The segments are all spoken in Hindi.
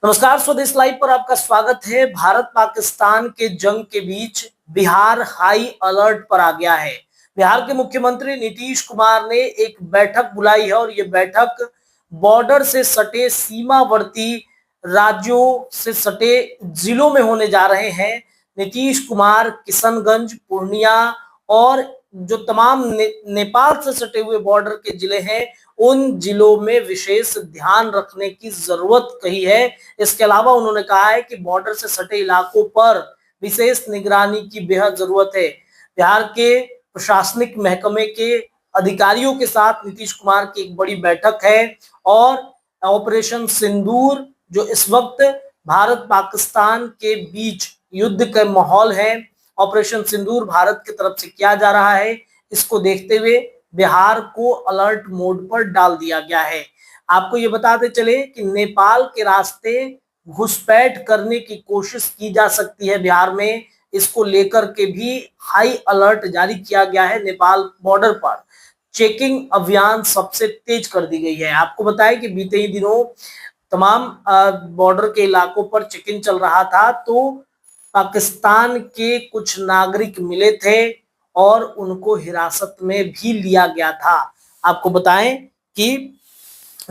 नमस्कार, स्वदेश लाइव पर आपका स्वागत है। भारत पाकिस्तान के जंग के बीच बिहार हाई अलर्ट पर आ गया है। बिहार के मुख्यमंत्री नीतीश कुमार ने एक बैठक बुलाई है और ये बैठक बॉर्डर से सटे सीमावर्ती राज्यों से सटे जिलों में होने जा रहे हैं। नीतीश कुमार किशनगंज, पूर्णिया और जो तमाम नेपाल से सटे हुए बॉर्डर के जिले हैं उन जिलों में विशेष ध्यान रखने की जरूरत कही है। इसके अलावा उन्होंने कहा है कि बॉर्डर से सटे इलाकों पर विशेष निगरानी की बेहद जरूरत है। बिहार के प्रशासनिक महकमे के अधिकारियों के साथ नीतीश कुमार की एक बड़ी बैठक है और ऑपरेशन सिंदूर जो इस वक्त भारत पाकिस्तान के बीच युद्ध का माहौल है, ऑपरेशन सिंदूर भारत की तरफ से किया जा रहा है। इसको देखते हुए बिहार को अलर्ट मोड पर डाल दिया गया है। आपको ये बताते चले कि नेपाल के रास्ते घुसपैठ करने की कोशिश की जा सकती है बिहार में। इसको लेकर के भी हाई अलर्ट जारी किया गया है। नेपाल बॉर्डर पर चेकिंग अभियान सबसे तेज कर दी गई है। आपको बताएं कि बीते ही दिनों तमाम बॉर्डर के इलाकों पर चेकिंग चल रहा था तो पाकिस्तान के कुछ नागरिक मिले थे और उनको हिरासत में भी लिया गया था। आपको बताएं कि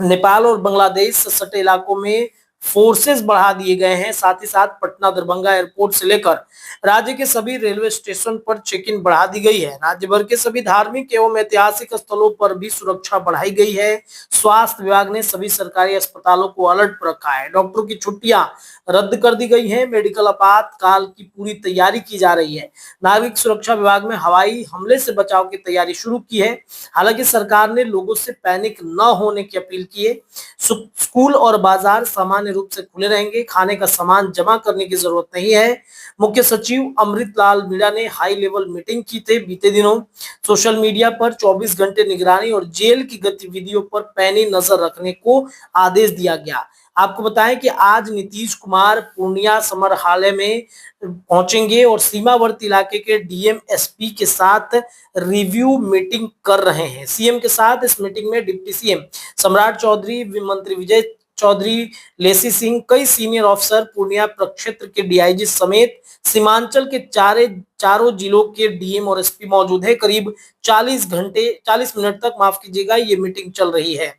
नेपाल और बांग्लादेश से सटे इलाकों में फोर्सेस बढ़ा दिए गए हैं। साथ ही साथ पटना दरभंगा एयरपोर्ट से लेकर राज्य के सभी रेलवे स्टेशन पर चेकिंग बढ़ा दी गई है। राज्य भर के सभी धार्मिक एवं ऐतिहासिक स्थलों पर भी सुरक्षा बढ़ाई गई है। स्वास्थ्य विभाग ने सभी सरकारी अस्पतालों को अलर्ट पर रखा है। डॉक्टरों की छुट्टियां रद्द कर दी गई है। मेडिकल आपातकाल की पूरी तैयारी की जा रही है। नागरिक सुरक्षा विभाग में हवाई हमले से बचाव की तैयारी शुरू की है। हालांकि सरकार ने लोगों से पैनिक न होने की अपील की है। स्कूल और बाजार सामान्य रूप से खुले रहेंगे। खाने का सामान जमा करने की जरूरत नहीं है। मुख्य सचिव अमृतलाल मीणा ने हाई लेवल मीटिंग की थी बीते दिनों। सोशल मीडिया पर 24 घंटे निगरानी और जेल की गतिविधियों पर पैनी नजर रखने को आदेश दिया गया। आपको बताएं कि आज नीतीश कुमार पूर्णिया समरहाले में पहुंचेंगे और सीमावर्ती इलाके के डीएम एसपी के साथ रिव्यू मीटिंग कर रहे हैं। सीएम के साथ इस मीटिंग में डिप्टी सीएम सम्राट चौधरी, मंत्री विजय चौधरी, लेसी सिंह, कई सीनियर ऑफिसर, पूर्णिया प्रक्षेत्र के डीआईजी समेत सीमांचल के चारों जिलों के डीएम और एसपी मौजूद है। करीब 40 मिनट तक माफ कीजिएगा ये मीटिंग चल रही है।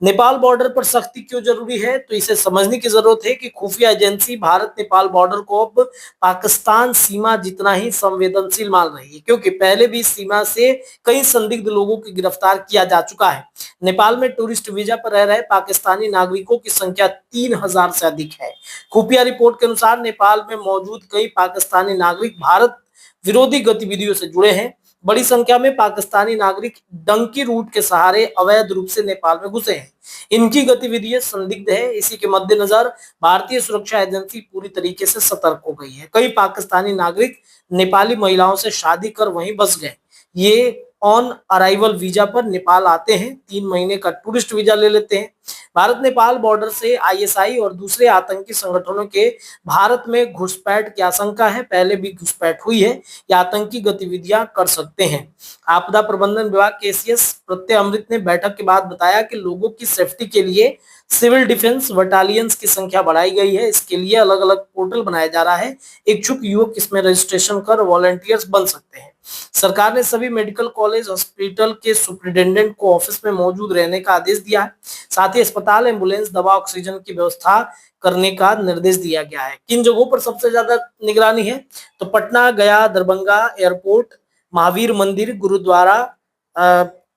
नेपाल बॉर्डर पर सख्ती क्यों जरूरी है, तो इसे समझने की जरूरत है कि खुफिया एजेंसी भारत नेपाल बॉर्डर को अब पाकिस्तान सीमा जितना ही संवेदनशील मान रही है, क्योंकि पहले भी सीमा से कई संदिग्ध लोगों की गिरफ्तार किया जा चुका है। नेपाल में टूरिस्ट वीजा पर रह रहे पाकिस्तानी नागरिकों की संख्या 3000 से अधिक है। खुफिया रिपोर्ट के अनुसार नेपाल में मौजूद कई पाकिस्तानी नागरिक भारत विरोधी गतिविधियों से जुड़े हैं। बड़ी संख्या में पाकिस्तानी नागरिक डंकी रूट के सहारे अवैध रूप से नेपाल में घुसे हैं। इनकी गतिविधियां संदिग्ध है। इसी के मद्देनजर भारतीय सुरक्षा एजेंसी पूरी तरीके से सतर्क हो गई है। कई पाकिस्तानी नागरिक नेपाली महिलाओं से शादी कर वहीं बस गए। ये ऑन अराइवल वीजा पर नेपाल आते हैं, 3 महीने का टूरिस्ट वीजा ले लेते हैं। भारत नेपाल बॉर्डर से आईएसआई और दूसरे आतंकी संगठनों के भारत में घुसपैठ की आशंका है। पहले भी घुसपैठ हुई है। ये आतंकी गतिविधियां कर सकते हैं। आपदा प्रबंधन विभाग के एसीएस प्रत्यय अमृत ने बैठक के बाद बताया कि लोगों की सेफ्टी के लिए सिविल डिफेंस बटालियंस की संख्या बढ़ाई गई है। इसके लिए अलग अलग पोर्टल बनाया जा रहा है। इच्छुक युवक इसमें रजिस्ट्रेशन कर वॉलंटियर्स बन सकते हैं। सरकार ने सभी मेडिकल कॉलेज हॉस्पिटल के सुप्रिंटेंडेंट को ऑफिस में मौजूद रहने का आदेश दिया है। साथ ही अस्पताल, एम्बुलेंस, दवा, ऑक्सीजन की व्यवस्था करने का निर्देश दिया गया है। किन जगहों पर सबसे ज्यादा निगरानी है, तो पटना, गया, दरभंगा एयरपोर्ट, महावीर मंदिर, गुरुद्वारा,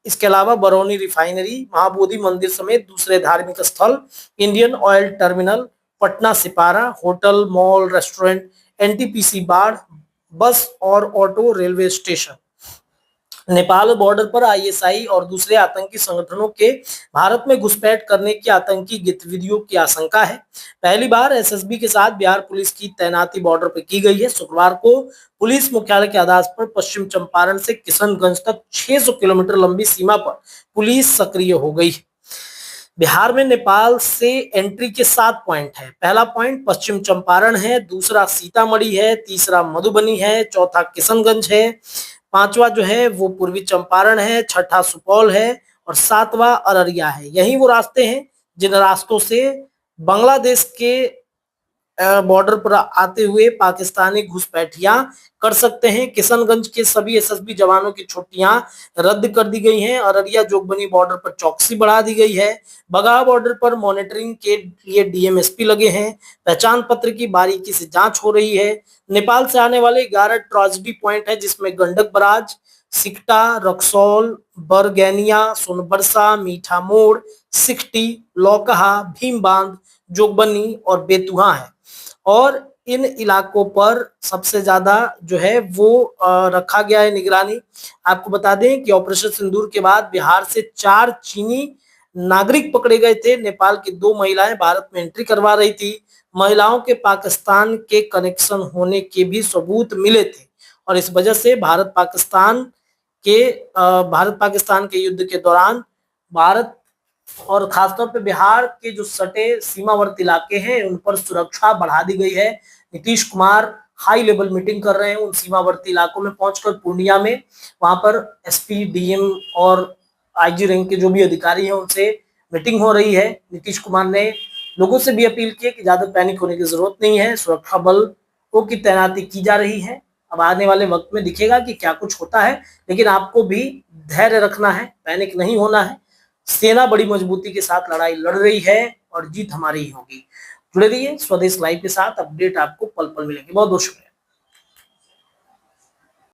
इसके अलावा बरौनी रिफाइनरी, महाबोधि मंदिर समेत दूसरे धार्मिक स्थल, Indian oil terminal, Patna Sipara, hotel, mall, restaurant, NTPC बाढ़, बस और auto, railway station. Nepal border पर आईएसआई और दूसरे आतंकी संगठनों के भारत में घुसपैठ करने की आतंकी गतिविधियों की आशंका है। पहली बार एसएसबी के साथ बिहार पुलिस की तैनाती बॉर्डर पर की गई है। शुक्रवार को पुलिस मुख्यालय के आदेश पर पश्चिम चंपारण से किशनगंज तक 600 किलोमीटर लंबी सीमा पर पुलिस सक्रिय हो गई। बिहार में नेपाल से एंट्री के 7 पॉइंट है। पहला पॉइंट पश्चिम चंपारण है, दूसरा सीतामढ़ी है, तीसरा मधुबनी है, चौथा किशनगंज है, 5वां जो है वो पूर्वी चंपारण है, छठा सुपौल है और 7वां अररिया है। यही वो रास्ते हैं जिन रास्तों से बांग्लादेश के बॉर्डर पर आते हुए पाकिस्तानी घुसपैठियां कर सकते हैं। किशनगंज के सभी एसएसबी जवानों की छुट्टियां रद्द कर दी गई हैं। अररिया जोगबनी बॉर्डर पर चौकसी बढ़ा दी गई है। बगहा बॉर्डर पर मॉनिटरिंग के लिए डीएमएसपी लगे हैं। पहचान पत्र की बारीकी से जांच हो रही है। नेपाल से आने वाले 11 ट्रेजेडी पॉइंट है, जिसमें गंडक बराज, सिकटा, रक्सौल, बरगैनिया, सोनबरसा, मीठा मोड़, सिकटी, लौकहा, भीम बांध, जोगबनी और बेतुहा है। और इन इलाकों पर सबसे ज्यादा जो है वो रखा गया है निगरानी। आपको बता दें कि ऑपरेशन सिंदूर के बाद बिहार से 4 चीनी नागरिक पकड़े गए थे। नेपाल की 2 महिलाएं भारत में एंट्री करवा रही थी। महिलाओं के पाकिस्तान के कनेक्शन होने के भी सबूत मिले थे और इस वजह से भारत पाकिस्तान के युद्ध के दौरान भारत और खासतौर पे बिहार के जो सटे सीमावर्ती इलाके हैं उन पर सुरक्षा बढ़ा दी गई है। Nitish Kumar high level meeting कर रहे हैं उन सीमावर्ती इलाकों में पहुंचकर पूर्णिया में। वहां पर एसपी, डीएम और आईजी रैंक के जो भी अधिकारी हैं उनसे मीटिंग हो रही है। नीतीश कुमार ने लोगों से भी अपील की कि ज्यादा पैनिक होने की जरूरत नहीं है, सुरक्षा बलों की तैनाती की जा रही है। अब आने वाले वक्त में दिखेगा कि क्या कुछ होता है, लेकिन आपको भी धैर्य रखना है, पैनिक नहीं होना है। सेना बड़ी मजबूती के साथ लड़ाई लड़ रही है और जीत हमारी ही होगी। जुड़े रहिए स्वदेश लाइव के साथ, अपडेट आपको पल पल मिलेंगे। बहुत बहुत शुक्रिया।